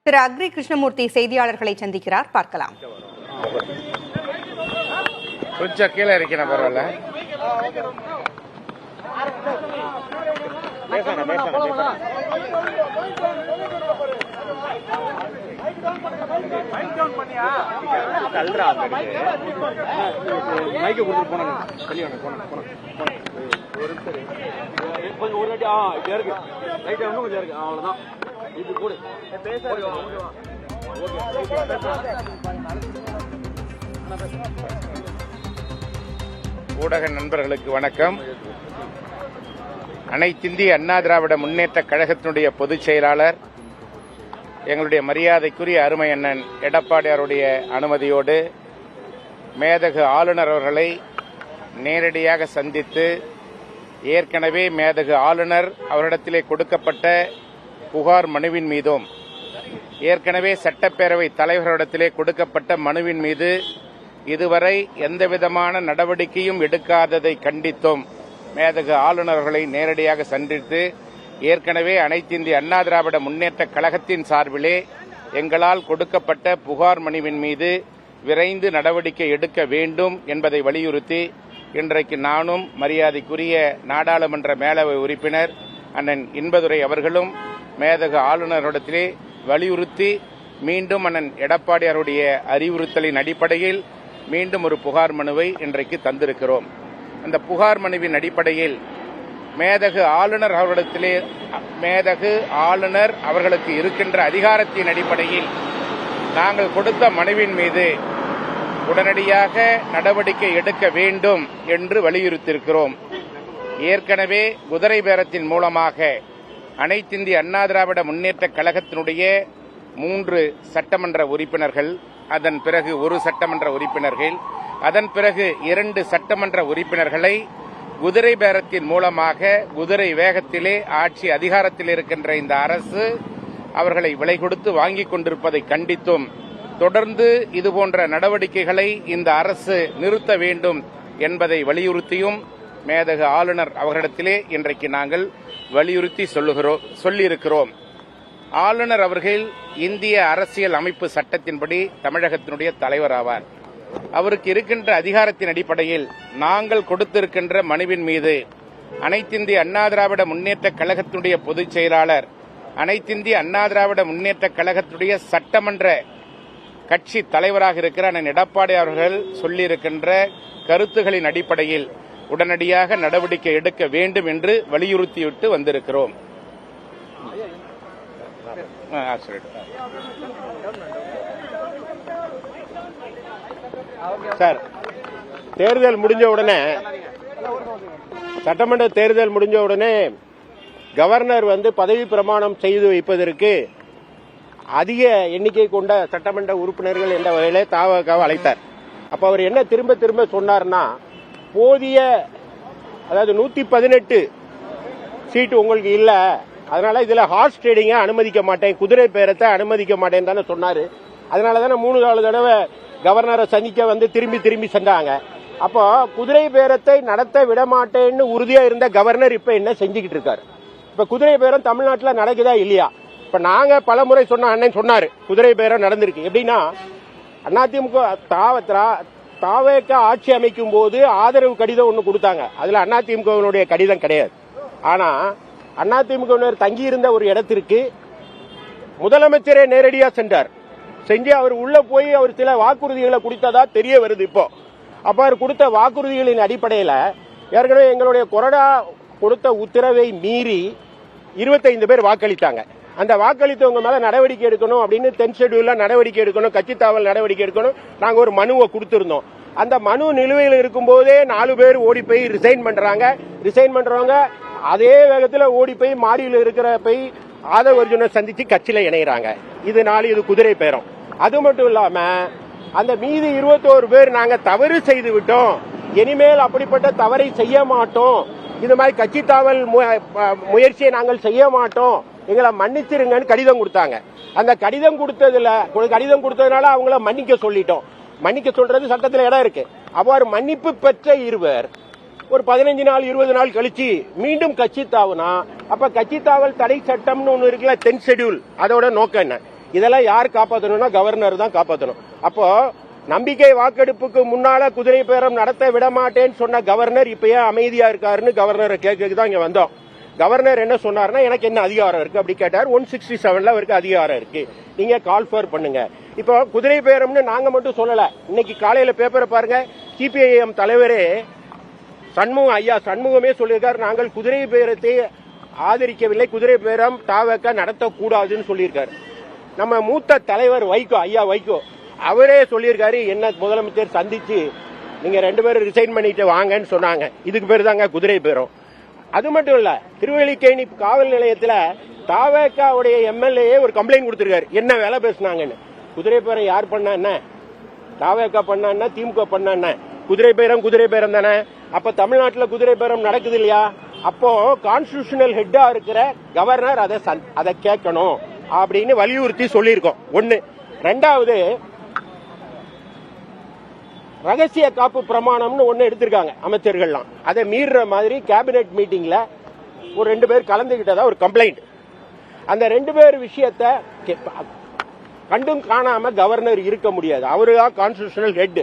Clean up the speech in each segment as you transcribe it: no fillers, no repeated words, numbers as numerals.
திரு agri Krishnamurthy செய்தியாளர்களை சந்திக்கிறார். பார்க்கலாம். கொஞ்சம் கீழே இருக்கேன், பரவாயில்ல. ஊடக நண்பர்களுக்கு வணக்கம். அனைத்திந்திய அண்ணா திராவிட முன்னேற்ற கழகத்தினுடைய பொதுச் செயலாளர் எங்களுடைய மரியாதைக்குரிய அருமை அண்ணன் எடப்பாடியாருடைய அனுமதியோடு மேதகு ஆளுநர் அவர்களை நேரடியாக சந்தித்து ஏற்கனவே மேதகு ஆளுநர் அவரிடத்திலே கொடுக்கப்பட்ட புகார் மனுவின் மீதும் ஏற்கனவே சட்டப்பேரவை தலைவரிடத்திலே கொடுக்கப்பட்ட மனுவின் மீது இதுவரை எந்தவிதமான நடவடிக்கையும் எடுக்காததை கண்டித்தும் மேதகு ஆளுநர்களை நேரடியாக சந்தித்து ஏற்கனவே அனைத்திந்திய அண்ணா திராவிட முன்னேற்ற கழகத்தின் சார்பிலே எங்களால் கொடுக்கப்பட்ட புகார் மனுவின் மீது விரைந்து நடவடிக்கை எடுக்க வேண்டும் என்பதை வலியுறுத்தி இன்றைக்கு நானும் மரியாதைக்குரிய நாடாளுமன்ற மேலவை உறுப்பினர் அண்ணன் இன்பதுரை அவர்களும் மேதகு ஆளுநரிடத்திலே வலியுறுத்தி மீண்டும் அண்ணன் எடப்பாடியாருடைய அறிவுறுத்தலின் அடிப்படையில் மீண்டும் ஒரு புகார் மனுவை இன்றைக்கு தந்திருக்கிறோம். அந்த புகார் மனுவின் அடிப்படையில் மேதகு ஆளுநர் அவர்களுக்கு இருக்கின்ற அதிகாரத்தின் அடிப்படையில் நாங்கள் கொடுத்த மனுவின் மீது உடனடியாக நடவடிக்கை எடுக்க வேண்டும் என்று வலியுறுத்தியிருக்கிறோம். ஏற்கனவே குதிரை பேரத்தின் மூலமாக அனைத்திந்திய அண்ணா திராவிட முன்னேற்ற கழகத்தினுடைய 3 சட்டமன்ற உறுப்பினர்கள், அதன் பிறகு 1 சட்டமன்ற உறுப்பினர்கள், அதன் பிறகு 2 சட்டமன்ற உறுப்பினர்களை குதிரை பேரத்தின் மூலமாக குதிரை வேகத்திலே ஆட்சி அதிகாரத்தில் இருக்கின்ற இந்த அரசு அவர்களை விலை கொடுத்து வாங்கிக் கொண்டிருப்பதை கண்டித்தும் தொடர்ந்து இதுபோன்ற நடவடிக்கைகளை இந்த அரசு நிறுத்த வேண்டும் என்பதை வலியுறுத்தியும் மேதகு ஆளுநர் அவர்களிடத்திலே இன்றைக்கு நாங்கள் வலியுறுத்தி சொல்லியிருக்கிறோம். ஆளுநர் அவர்கள் இந்திய அரசியல் அமைப்பு சட்டத்தின்படி தமிழகத்தினுடைய தலைவர் ஆவார். அவருக்கு இருக்கின்ற அதிகாரத்தின் அடிப்படையில் நாங்கள் கொடுத்திருக்கின்ற மனுவின் மீது அனைத்திந்திய அண்ணா திராவிட முன்னேற்ற கழகத்தினுடைய பொதுச் செயலாளர், அனைத்திந்திய அண்ணா திராவிட முன்னேற்ற கழகத்துடைய சட்டமன்ற கட்சி தலைவராக இருக்கிற அண்ணன் எடப்பாடி அவர்கள் சொல்லியிருக்கின்ற கருத்துகளின் அடிப்படையில் உடனடியாக நடவடிக்கை எடுக்க வேண்டும் என்று வலியுறுத்திவிட்டு வந்திருக்கிறோம். சார், தேர்தல் முடிஞ்ச உடனே, சட்டமன்ற தேர்தல் முடிஞ்ச உடனே கவர்னர் பதவி பிரமாணம் செய்து வைப்பதற்கு அதிக எண்ணிக்கை கொண்ட சட்டமன்ற உறுப்பினர்கள் என்ற வகையிலே தவக அழைத்தார். அப்ப அவர் என்ன திரும்ப திரும்ப சொன்னார்னா, போதிய, அதாவது 118 சீட்டு உங்களுக்கு இல்ல, அதனால இதுல ஹார்ஸ் ட்ரேடிங்க அனுமதிக்க மாட்டேன், குதிரை பேரத்தை அனுமதிக்க மாட்டேன்னு தானே சொன்னாரு. அதனாலதானே 3-4 தடவை கவர்னரை சந்திக்க திரும்பி திரும்பி சென்றாங்க. அப்போ குதிரை பேரத்தை நடத்த விட மாட்டேன்னு உறுதியா இருந்த கவர்னர் இப்ப என்ன செஞ்சுக்கிட்டு இருக்காரு? இப்ப குதிரை பேரம் தமிழ்நாட்டில் நடக்குதா இல்லையா? இப்ப நாங்க பலமுறை சொன்ன அண்ணன் சொன்னாரு, குதிரை பேரம் நடந்திருக்கு. எப்படின்னா, அதிமுக தாவேக ஆட்சி அமைக்கும் போது ஆதரவு கடிதம் ஒண்ணு கொடுத்தாங்க. அதுல அதிமுகவினுடைய கடிதம் கிடையாது. ஆனா அதிமுகவினர் தங்கியிருந்த ஒரு இடத்திற்கு முதலமைச்சரே நேரடியா சென்றார். செஞ்சு அவர் உள்ள போய் அவர் சில வாக்குறுதிகளை கொடுத்ததா தெரிய வருது. இப்போ அப்ப அவர் கொடுத்த வாக்குறுதிகளின் அடிப்படையில் ஏற்கனவே எங்களுடைய கொறடா கொடுத்த உத்தரவை மீறி 25 பேர் வாக்களித்தாங்க. அந்த வாக்களித்தவங்க மேல நடவடிக்கை எடுக்கணும் அப்படின்னு 10 ஷெட்யூல்ல நடவடிக்கை எடுக்கணும், கட்சி தாவல் நடவடிக்கை எடுக்கணும், நாங்க ஒரு மனுவை கொடுத்திருந்தோம். அந்த மனு நிலுவையில் இருக்கும் போதே 4 பேர் ஓடி போய் ரிசைன் பண்றாங்க. ரிசைன் பண்றவங்க அதே வேகத்தில் ஓடி போய் மாடியில் இருக்கிற போய் ஆதவ அர்ஜுனை சந்திச்சு கட்சியில இணைகிறாங்க. இது குதிரை பேரம். அது மட்டும் இல்லாம அந்த மீதி 21 பேர் நாங்க தவறு செய்து விட்டோம், இனிமேல் அப்படிப்பட்ட தவறை செய்ய மாட்டோம், இந்த மாதிரி கட்சி தாவல் முயற்சியை நாங்கள் செய்ய மாட்டோம், எங்களை மன்னிச்சிருங்கன்னு கடிதம் கொடுத்தாங்க. அந்த கடிதம் கொடுத்ததுனால அவங்கள மன்னிக்க சொல்லிட்டோம். மன்னிக்க சொல்றது சட்டத்தில் இடம் இருக்கு. அவ்வாறு மன்னிப்பு பெற்ற இருவர் ஒரு 15 நாள் 20 நாள் கழிச்சு மீண்டும் கட்சி தாவுனா, அப்ப கட்சி தாவல் தடை சட்டம்னு ஒண்ணு இருக்குல்ல, 10 ஷெட்யூல், அதோட நோக்கம் என்ன? இதெல்லாம் யார் காப்பாற்றணும்னா கவர்னர் தான் காப்பாற்றணும். அப்போ நம்பிக்கை வாக்கெடுப்புக்கு முன்னால குதிரை பேரம் நடத்த விட மாட்டேன்னு சொன்ன கவர்னர் இப்ப ஏன் அமைதியா இருக்காருன்னு கவர்னரை கேட்க தான் இங்க வந்தோம். கவர்னர் என்ன சொன்னார்னா, எனக்கு என்ன அதிகாரம் இருக்கு அப்படி கேட்டார். 167 அவருக்கு அதிகாரம் இருக்கு, நீங்க கால்ஃபர் பண்ணுங்க. இப்போ குதிரை பேரம்னு நாங்க மட்டும் சொல்லல. இன்னைக்கு காலையில பேப்பரை பாருங்க, சிபிஐஎம் தலைவரே சண்முகமே சொல்லியிருக்காரு, நாங்கள் குதிரை பேரத்தை ஆதரிக்கவில்லை, குதிரை பேரம் தாவக நடத்தக்கூடாதுன்னு சொல்லியிருக்காரு. நம்ம மூத்த தலைவர் வைகோ அவரே சொல்லியிருக்காரு, என்ன முதலமைச்சர் சந்திச்சு நீங்க 2 பேரும் ரிசைன் பண்ணிட்டு வாங்கன்னு சொன்னாங்க. இதுக்கு பேர் தாங்க குதிரை பேரம். அது மட்டும் இல்ல, திருவல்லிக்கேணி காவல் நிலையத்தில் தாவகவுடைய எம்எல்ஏ ஒரு கம்ப்ளைண்ட் கொடுத்திருக்காரு, என்ன வேலை பேசினாங்கன்னு. குதிரை பேரம் யார் பண்ணா என்ன, தாவக பண்ணா என்ன, திமுக பண்ணா என்ன, குதிரை பேரம் தானே. அப்ப தமிழ்நாட்டில் குதிரை பேரம் நடக்குது இல்லையா? அப்போ கான்ஸ்டிடியூஷனல் ஹெட்டா இருக்கிற கவர்னர் அதை கேட்கணும் அப்படின்னு வலியுறுத்தி சொல்லியிருக்கோம். ஒன்னு. ரெண்டாவது, ரகசிய காப்பு பிரமாணம்னு ஒன்னு எடுத்திருக்காங்க அமைச்சர்கள்லாம். அதை மீறுற மாதிரி கேபினெட் மீட்டிங்ல ஒரு 2 பேர் கலந்துகிட்டதா ஒரு கம்ப்ளைண்ட். அந்த 2 பேர் விஷயத்தை கண்டும் காணாம கவர்னர் இருக்க முடியாது, அவருதான் கான்ஸ்டிடியூஷனல் ஹெட்.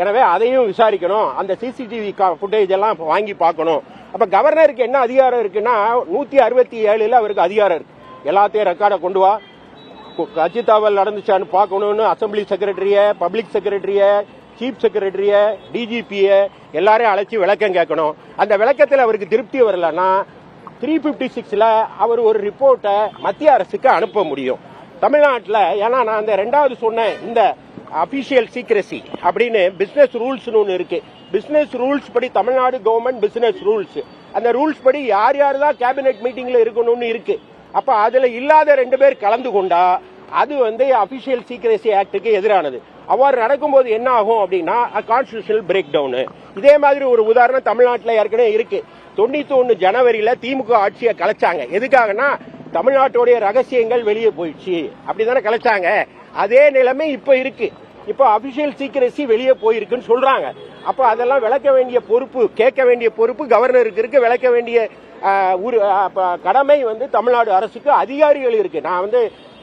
எனவே அதையும் விசாரிக்கணும், அந்த சிசிடிவி ஃபுட்டேஜ் எல்லாம் வாங்கி பார்க்கணும். அப்ப கவர்னருக்கு என்ன அதிகாரம் இருக்குன்னா, 167 அவருக்கு அதிகாரம் இருக்கு. எல்லாத்தையும் ரெக்கார்டை கொண்டு வா, கட்சி தாவல் நடந்துச்சான்னு பார்க்கணும்னு அசம்பிளி செக்ரட்டரிய, பப்ளிக் செக்ரட்டரிய, சீஃப் செக்ரட்டரிய, டிஜிபிய எல்லாரையும் அழைச்சி விளக்கம் கேட்கணும். அந்த விளக்கத்தில் அவருக்கு திருப்தி வரலன்னா 356ல அவர் ஒரு ரிப்போர்ட்டை மத்திய அரசுக்கு அனுப்ப முடியும். தமிழ்நாட்டில் ஏன்னா நான் அந்த 2வது சொன்னேன், இந்த அபிஷியல் சீக்ரெசி அப்படின்னு பிசினஸ் ரூல்ஸ் ஒன்று இருக்கு. பிசினஸ் ரூல்ஸ் படி தமிழ்நாடு கவர்மெண்ட் பிசினஸ் ரூல்ஸ், அந்த ரூல்ஸ் படி யார் யார் தான் கேபினெட் மீட்டிங்ல இருக்கணும்னு இருக்கு. அப்ப அதுல இல்லாத 2 பேர் கலந்து கொண்டா அது அபிஷியல் சீக்ரெசி ஆக்டுக்கு எதிரானது. அவ்வாறு நடக்கும்போது என்ன ஆகும் அப்படின்னா கான்ஸ்டிடியூஷனல் பிரேக் டவுன். இதே மாதிரி ஒரு உதாரணம் தமிழ்நாட்டில் ஏற்கனவே இருக்கு. 91 ஜனவரியில திமுக ஆட்சியை கலைச்சாங்க. எதுக்காகனா தமிழ்நாட்டுடைய ரகசியங்கள் வெளியே போயிடுச்சு, அப்படிதானே கலைச்சாங்க. அதே நிலைமை இப்ப இருக்கு. இப்ப அபிஷியல் சீக்ரெசி வெளியே போயிருக்குன்னு சொல்றாங்க. அப்ப அதெல்லாம் விளக்க வேண்டிய பொறுப்பு, கேட்க வேண்டிய பொறுப்பு கவர்னருக்கு இருக்கு. விளக்க வேண்டிய கடமை தமிழ்நாடு அரசுக்கு, அதிகாரிகள் இருக்கு. நான்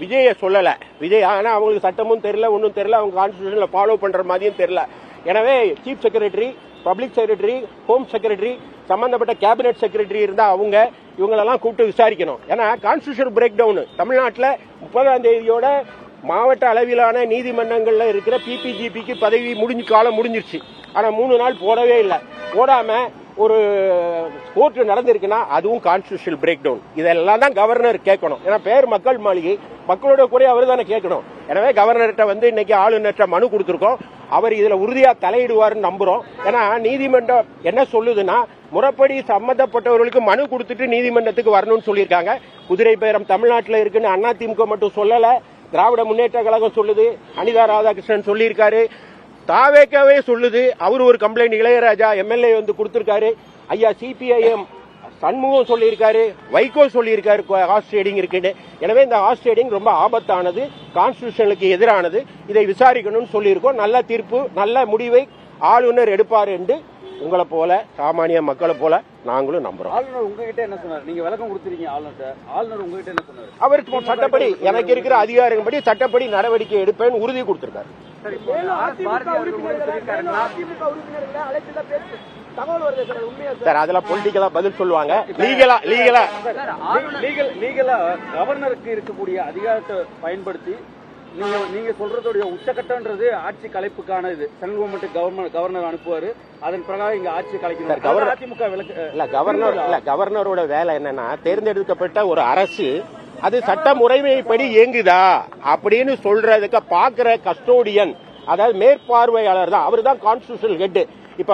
விஜய சொல்லல, விஜய் ஆனா அவங்களுக்கு சட்டமும் தெரியல, ஒன்னும் தெரியல, அவங்க கான்ஸ்டிடியூஷன்ல ஃபாலோ பண்ற மாதிரியும் தெரியல. எனவே chief secretary, public secretary, home secretary, சம்பந்தப்பட்ட கேபினெட் செக்ரட்டரி இருந்தா இவங்களெல்லாம் கூப்பிட்டு விசாரிக்கணும். ஏன்னா கான்ஸ்டிடியூஷன் பிரேக் டவுன் தமிழ்நாட்டில் 30ஆம் தேதியோட மாவட்ட அளவிலான நீதிமன்றங்கள்ல இருக்கிற பிபிஜிபிக்கு பதவி காலம் முடிஞ்சிருச்சு. ஆனா 3 நாள் போடவே இல்லை. போடாம ஒரு கோர்ட் நடந்திருக்குன்னா அதுவும் கான்ஸ்டிடியூஷனல் பிரேக் டவுன். இதெல்லாம் தான் கவர்னர் கேட்கணும். ஏன்னா பேர் மக்கள் மாளிகை, மக்களோட குறை அவர் தானே கேட்கணும். எனவே கவர்னர்கிட்ட இன்னைக்கு ஆளுநர்கிட்ட மனு கொடுத்திருக்கோம். அவர் இதுல உறுதியா தலையிடுவார்னு நம்புறோம். ஏன்னா நீதிமன்றம் என்ன சொல்லுதுன்னா, முறைப்படி சம்பந்தப்பட்டவர்களுக்கு மனு கொடுத்துட்டு நீதிமன்றத்துக்கு வரணும்னு சொல்லியிருக்காங்க. குதிரை பேரம் தமிழ்நாட்டில் இருக்குன்னு அதிமுக மட்டும் சொல்லல, திராவிட முன்னேற்ற கழகம் சொல்லுது, அனிதா ராதாகிருஷ்ணன் சொல்லியிருக்காரு, தாவேக்காவே சொல்லுது. அவரு ஒரு கம்ப்ளைண்ட் இளையராஜா எம்எல்ஏ கொடுத்திருக்காரு. ஐயா சிபிஐஎம் சண்முகம் சொல்லியிருக்காரு, வைகோ சொல்லியிருக்காரு ஹார்ஸ் ட்ரேடிங் இருக்குன்னு. எனவே இந்த ஹார்ஸ் ட்ரேடிங் ரொம்ப ஆபத்தானது, கான்ஸ்டிடியூஷனுக்கு எதிரானது. இதை விசாரிக்கணும்னு சொல்லியிருக்கோம். நல்ல தீர்ப்பு, நல்ல முடிவை ஆளுநர் எடுப்பார் என்று உங்களை போல சாமானிய மக்களை போல நாங்களும் நம்புறோம். ஆளுநர் உங்ககிட்ட என்ன சொன்னார்? நீங்க விளக்கம் கொடுத்துருக்கீங்க ஆளுநர் உங்ககிட்ட என்ன சொன்னார்? அவருக்கு சட்டப்படி, எனக்கு இருக்கிற அதிகாரப்படி சட்டப்படி நடவடிக்கை எடுப்பேன்னு உறுதி கொடுத்திருக்காரு. சார் அதெல்லாம் பொலிட்டிக்கலா பதில் சொல்லுவாங்க. லீகலா கவர்னருக்கு இருக்கக்கூடிய அதிகாரத்தை பயன்படுத்தி நீங்க சொல்றதுடைய உச்சகட்டம்ன்றது ஆட்சி கலைப்புக்கான இது. சென்ட்ரல் கவர்மெண்ட் கவர்னர் அனுப்புவாரு, அதன் பிரகாரம் இங்க ஆட்சி கலைக்கணும். அதிமுக கவர்னரோட வேலை என்னன்னா, தேர்ந்தெடுக்கப்பட்ட ஒரு அரசு அது சட்ட முறைமைப்படி இயங்குதா அப்படின்னு சொல்றதுக்கு பாக்குற கஸ்டோடியன், அதாவது மேற்பார்வையாளர் தான். அவர் தான் கான்ஸ்டிடியூஷனல் ஹெட். இப்ப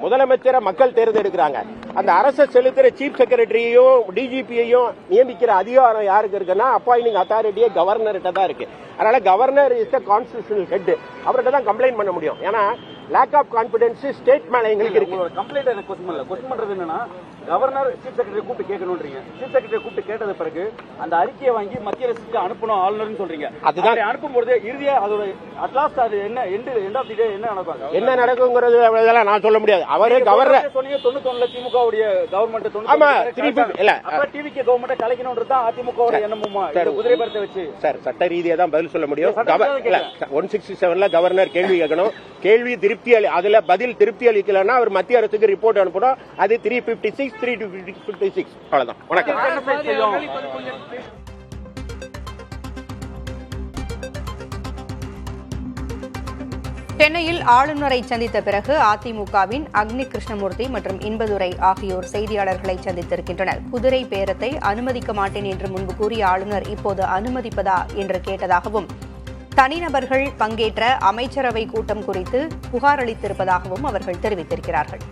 முதலமைச்சரை மக்கள் தேர்ந்தெடுக்கிறாங்க. அந்த அரசை செலுத்துற சீஃப் செக்ரட்டரியையும் டிஜிபியையும் நியமிக்கிற அதிகாரம் யாருக்கு இருக்குன்னா, அப்பாயிண்டிங் அத்தாரிட்டியே கவர்னர்கிட்ட தான் இருக்கு. அதனால governor is the constitutional head. அவர்கிட்ட தான் கம்ப்ளைண்ட் பண்ண முடியும். ஏன்னா லேக் ஆஃப் கான்பிடன்ஸ் ஸ்டேட் மேல எங்களுக்கு இருக்கு. கம்ப்ளைண்ட் எனக்கு கொஸ்டின் பண்றது என்னன்னா, கவர்னர் சீஃப் செக்ரட்டரி கூப்பிட்டு கேட்கணும்ன்றீங்க. சீஃப் செக்ரட்டரி கூப்பிட்டு கேட்டது பிறகு அந்த அறிக்கையை வாங்கி மத்திய அரசுக்கு அனுப்பணும் ஆளுநர்னு சொல்றீங்க. அதுதான் அனுப்பும்போது இறுதியா அதோட அட்லாஸ்ட் அது என்ன எண்ட் ஆஃப் தி டே என்ன நடக்கும்? என்ன நடக்குங்கிறது இதெல்லாம் நான் சொல்ல முடியாது. அவரே கவர்னர் சொன்னீங்க 91ல திமுகவுடைய கவர்மெண்ட் ஆமா 350 இல்ல அப்ப டிவிக்கு கவர்மெண்ட் கலைக்கணும்ன்றது தான் அதிமுகவோட எண்ணமுமா? குதிரை பரத்தை வச்சு சார் சட்ட ரீதியா தான் பதில் சொல்ல முடியும். 167ல கவர்னர் கேள்வி கேட்கணும். கேள்வி திருப்தி அதுல பதில் திருப்தி அளிக்கலன்னா அவர் மத்திய அரசுக்கு ரிப்போர்ட் அனுப்பணும். அது 356 356 அவ்வளவுதான். வணக்கம். சென்னையில் ஆளுநரை சந்தித்த பிறகு அதிமுகவின் அக்னி கிருஷ்ணமூர்த்தி மற்றும் இன்பதுரை ஆகியோர் செய்தியாளர்களை சந்தித்திருக்கின்றனர். குதிரை பேரத்தை அனுமதிக்க மாட்டேன் என்று முன்பு கூறிய ஆளுநர் இப்போது அனுமதிப்பதா என்று கேட்டதாகவும், தனிநபர்கள் பங்கேற்ற அமைச்சரவை கூட்டம் குறித்து புகார் அளித்திருப்பதாகவும் அவர்கள் தெரிவித்திருக்கிறார்கள்.